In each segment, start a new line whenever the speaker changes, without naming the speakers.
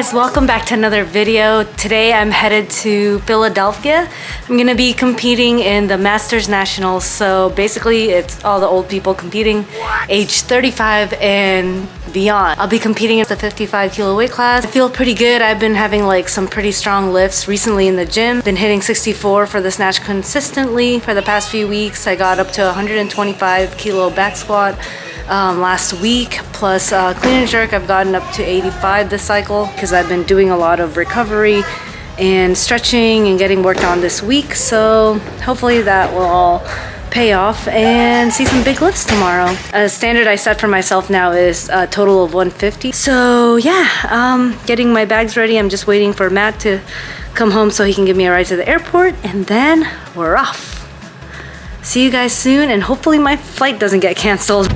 guys, welcome back to another video. Today I'm headed to Philadelphia. I'm gonna be competing in the Masters Nationals. So basically it's all the old people competing, age 35 and beyond. I'll be competing in the 55 kilo weight class. I feel pretty good. I've been having like some pretty strong lifts recently in the gym. Been hitting 64 for the snatch consistently for the past few weeks. I got up to 125 kilo back squat last week, plus clean and jerk I've gotten up to 85 this cycle because I've been doing a lot of recovery and stretching and getting worked on this week. So hopefully that will all pay off and see some big lifts tomorrow. A standard I set for myself now is a total of 150. So yeah, getting my bags ready. I'm just waiting for Matt to come home so he can give me a ride to the airport, and then we're off. See you guys soon, and hopefully my flight doesn't get canceled.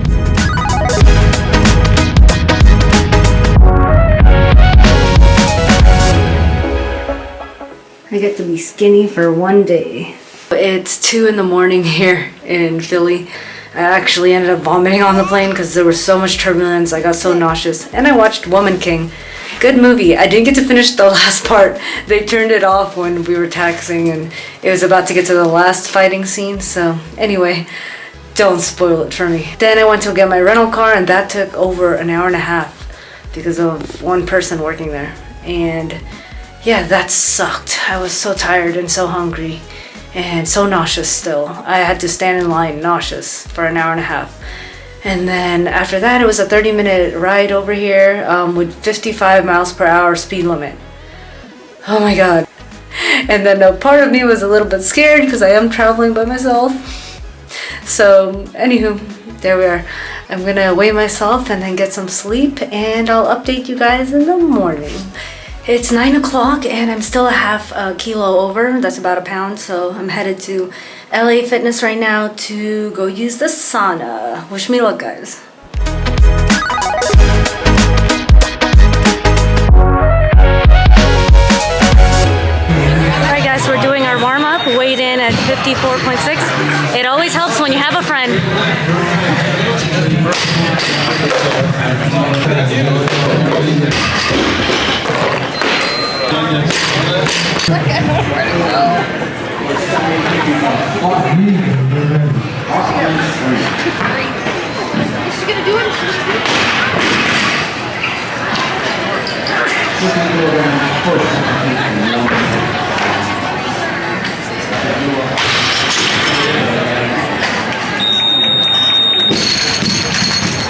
I get to be skinny for one day. It's 2 in the morning here in Philly. I actually ended up vomiting on the plane because there was so much turbulence. I got so nauseous. And I watched Woman King. Good movie. I didn't get to finish the last part. They turned it off when we were taxiing and it was about to get to the last fighting scene. So anyway, don't spoil it for me. Then I went to get my rental car, and that took over an hour and a half because of one person working there. And yeah, that sucked. I was so tired and so hungry and so nauseous still. I had to stand in line nauseous for an hour and a half. And then after that, it was a 30-minute ride over here with 55 miles per hour speed limit. Oh my God. And then a part of me was a little bit scared because I am traveling by myself. So anywho, there we are. I'm gonna weigh myself and then get some sleep, and I'll update you guys in the morning. It's 9 o'clock and I'm still a half kilo over. That's about a pound. So I'm headed to LA Fitness right now to go use the sauna. Wish me luck, guys. Alright guys, we're doing our warm-up. Weighed in at 54.6. It always helps when you have a friend.
Look at where to go. Is she gonna do it?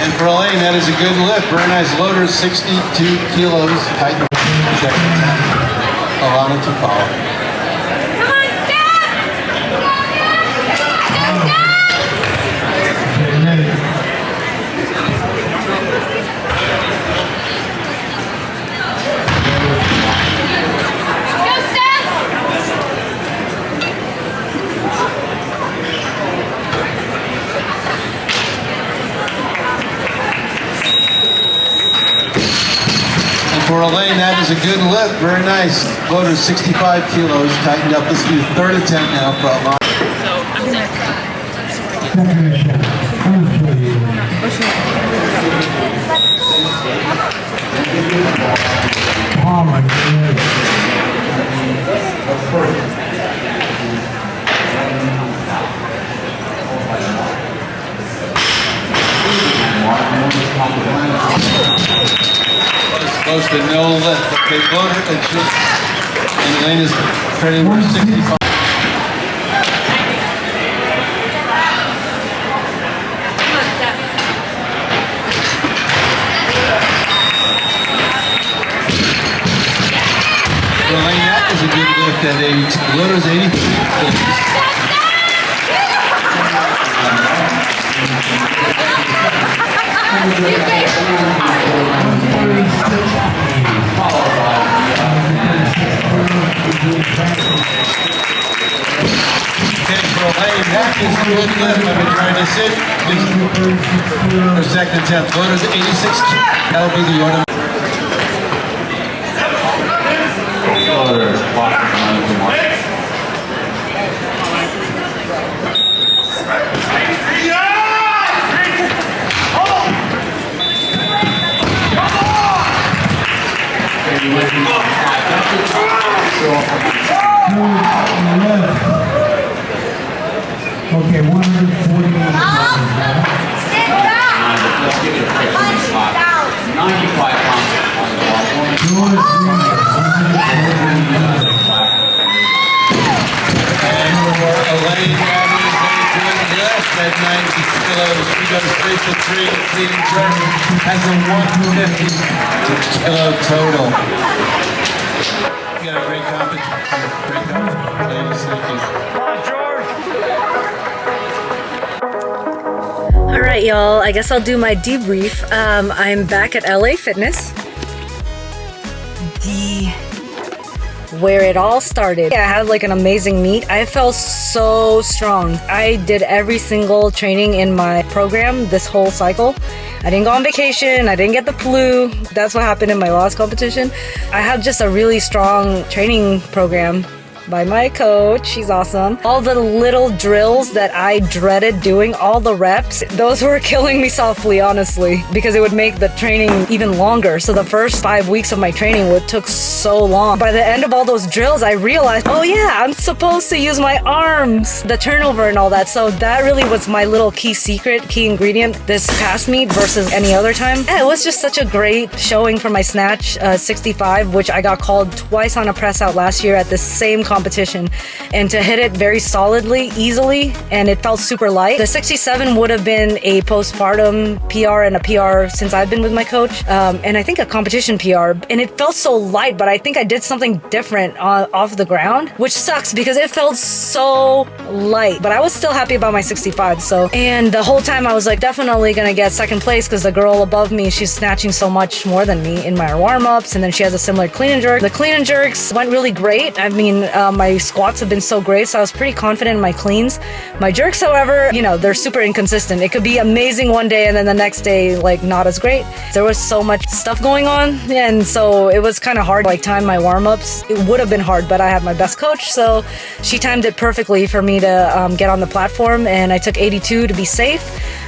And for Elaine, that is a good lift. Very nice loader, 62 kilos. Tighten. Check it out. Alana to follow.
Come on, Steph! Go, Steph!
For Elaine, that is a good lift. Very nice. Loader 65 kilos. Tightened up. Let's do third attempt now for Alana.
Oh my goodness.
Close to no lift. Okay, loader. And Elaine is training for 65. Elaine, that is a good lift at 82. Loader's 83. Okay, for Elaine, that is a good lift. I've been trying to sit. Her second attempt. Loader's 86. That'll be the order.
Okay, 148.
Sit back.
Let's give it a quick spot. 95 pounds on the wall.
George Reed,
And for Elaine Gabby's doing left at 90 kilos. She goes 3 for 3 in clean and jerk. Has a 150 kilo total. You got a great competition. Great competition. Ladies, thank you.
All right, y'all. I guess I'll do my debrief. I'm back at LA Fitness. Where it all started. I had like an amazing meet. I felt so strong. I did every single training in my program this whole cycle. I didn't go on vacation. I didn't get the flu. That's what happened in my last competition. I had just a really strong training program by my coach. She's awesome. All the little drills that I dreaded doing, all the reps, those were killing me softly, honestly, because it would make the training even longer. So the first 5 weeks of my training took so long. By the end of all those drills, I realized, oh yeah, I'm supposed to use my arms, the turnover and all that. So that really was my little key secret, key ingredient this past meet versus any other time. Yeah, it was just such a great showing for my snatch 65, which I got called twice on a press out last year at the same competition, and to hit it very solidly, easily, and it felt super light. The 67 would have been a postpartum PR and a PR since I've been with my coach, and I think a competition PR, and it felt so light, but I think I did something different off the ground, which sucks because it felt so light, but I was still happy about my 65. So, and the whole time I was like definitely gonna get second place because the girl above me, she's snatching so much more than me in my warm-ups, and then she has a similar clean and jerk. The clean and jerks went really great. I mean, my squats have been so great, so I was pretty confident in my cleans. My jerks, however, you know, they're super inconsistent. It could be amazing one day and then the next day, like, not as great. There was so much stuff going on, and so it was kind of hard, like, time my warm-ups. It would have been hard, but I had my best coach, so she timed it perfectly for me to get on the platform, and I took 82 to be safe.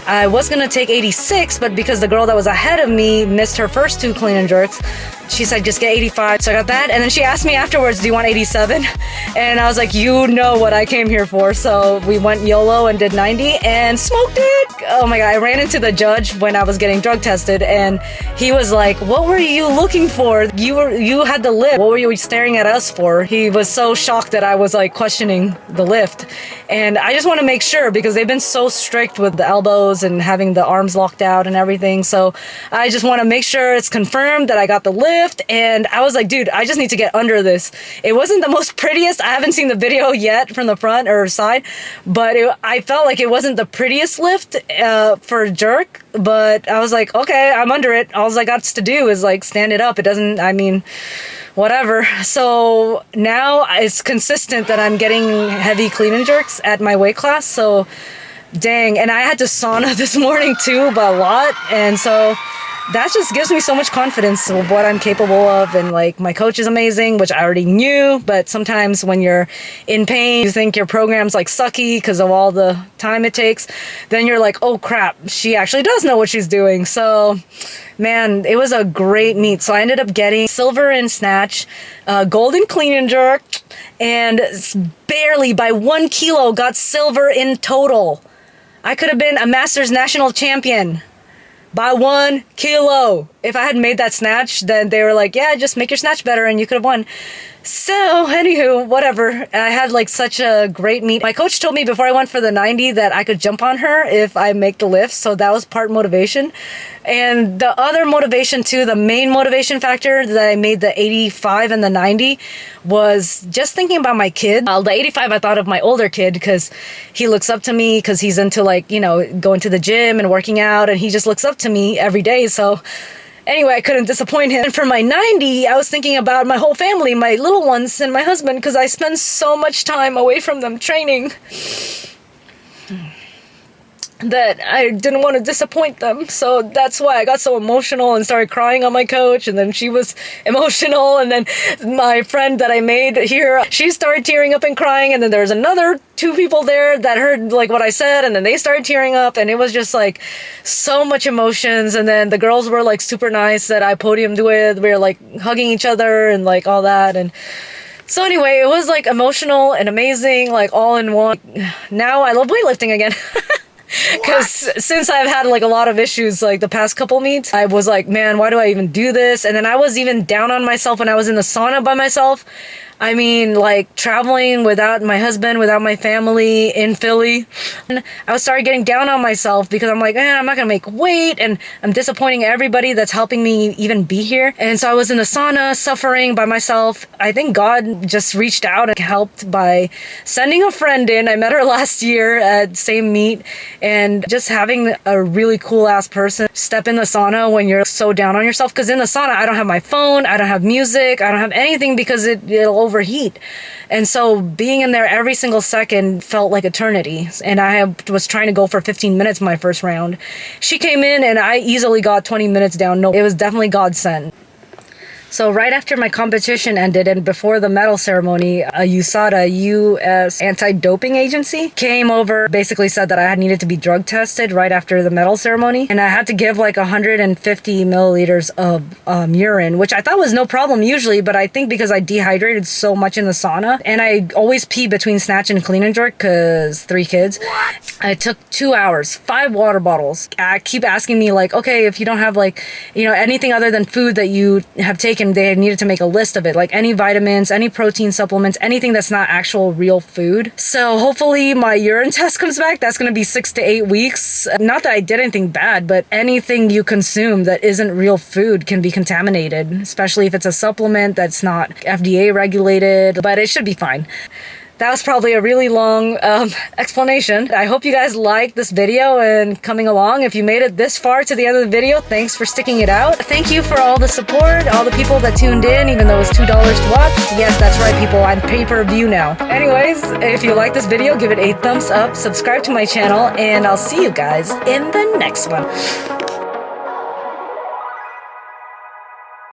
I was gonna take 86, but because the girl that was ahead of me missed her first 2 clean and jerks, she said, just get 85. So I got that. And then she asked me afterwards, do you want 87? And I was like, you know what I came here for. So we went YOLO and did 90 and smoked it. Oh my God. I ran into the judge when I was getting drug tested, and he was like, what were you looking for? You had the lift. What were you staring at us for? He was so shocked that I was like questioning the lift. And I just want to make sure, because they've been so strict with the elbows and having the arms locked out and everything. So I just want to make sure it's confirmed that I got the lift. And I was like, dude, I just need to get under this. It wasn't the most prettiest. I haven't seen the video yet from the front or side, but I felt like it wasn't the prettiest lift for jerk. But I was like, okay, I'm under it. All I got to do is like stand it up. It doesn't, I mean, whatever. So now it's consistent that I'm getting heavy clean and jerks at my weight class. So dang. And I had to sauna this morning too, but a lot. And so that just gives me so much confidence of what I'm capable of. And like, my coach is amazing, which I already knew, but sometimes when you're in pain, you think your program's like sucky because of all the time it takes. Then you're like, oh crap, she actually does know what she's doing. So man, it was a great meet. So I ended up getting silver in snatch, gold in clean and jerk, and barely by 1 kilo got silver in total. I could have been a Masters National Champion by 1 kilo. If I had made that snatch, then they were like, yeah, just make your snatch better and you could have won. So anywho, whatever. I had like such a great meet. My coach told me before I went for the 90 that I could jump on her if I make the lift. So that was part motivation. And the other motivation too, the main motivation factor that I made the 85 and the 90 was just thinking about my kid. The 85, I thought of my older kid because he looks up to me because he's into like, you know, going to the gym and working out, and he just looks up to me every day. So anyway, I couldn't disappoint him. And for my 90, I was thinking about my whole family, my little ones and my husband, because I spend so much time away from them training that I didn't want to disappoint them. So that's why I got so emotional and started crying on my coach, and then she was emotional, and then my friend that I made here, she started tearing up and crying, and then there was another 2 people there that heard like what I said, and then they started tearing up, and it was just like so much emotions. And then the girls were like super nice that I podiumed with. We were like hugging each other and like all that, and So anyway, it was like emotional and amazing, like all in one. Now I love weightlifting again. Because since I've had like a lot of issues like the past couple meets, I was like, man, why do I even do this? And then I was even down on myself when I was in the sauna by myself. I mean, like traveling without my husband, without my family in Philly. And I started getting down on myself because I'm like, man, I'm not gonna make weight and I'm disappointing everybody that's helping me even be here. And so I was in the sauna suffering by myself. I think God just reached out and helped by sending a friend in. I met her last year at same meet, and just having a really cool ass person step in the sauna when you're so down on yourself. Because in the sauna, I don't have my phone, I don't have music, I don't have anything because it'll overheat. And so being in there every single second felt like eternity. And I was trying to go for 15 minutes my first round. She came in and I easily got 20 minutes down. No, it was definitely God sent. So right after my competition ended and before the medal ceremony, USADA, U.S. Anti-Doping Agency, came over, basically said that I needed to be drug tested right after the medal ceremony. And I had to give like 150 milliliters of urine, which I thought was no problem usually, but I think because I dehydrated so much in the sauna, and I always pee between snatch and clean and jerk because 3 kids. I took 2 hours, 5 water bottles. I keep asking me like, okay, if you don't have like, you know, anything other than food that you have taken, they needed to make a list of it, like any vitamins, any protein supplements, anything that's not actual real food. So hopefully my urine test comes back. That's going to be 6 to 8 weeks. Not that I did anything bad, but anything you consume that isn't real food can be contaminated, especially if it's a supplement that's not FDA regulated, but it should be fine. That was probably a really long explanation. I hope you guys liked this video and coming along. If you made it this far to the end of the video, thanks for sticking it out. Thank you for all the support, all the people that tuned in, even though it was $2 to watch. Yes, that's right, people. I'm pay-per-view now. Anyways, if you like this video, give it a thumbs up, subscribe to my channel, and I'll see you guys in the next one.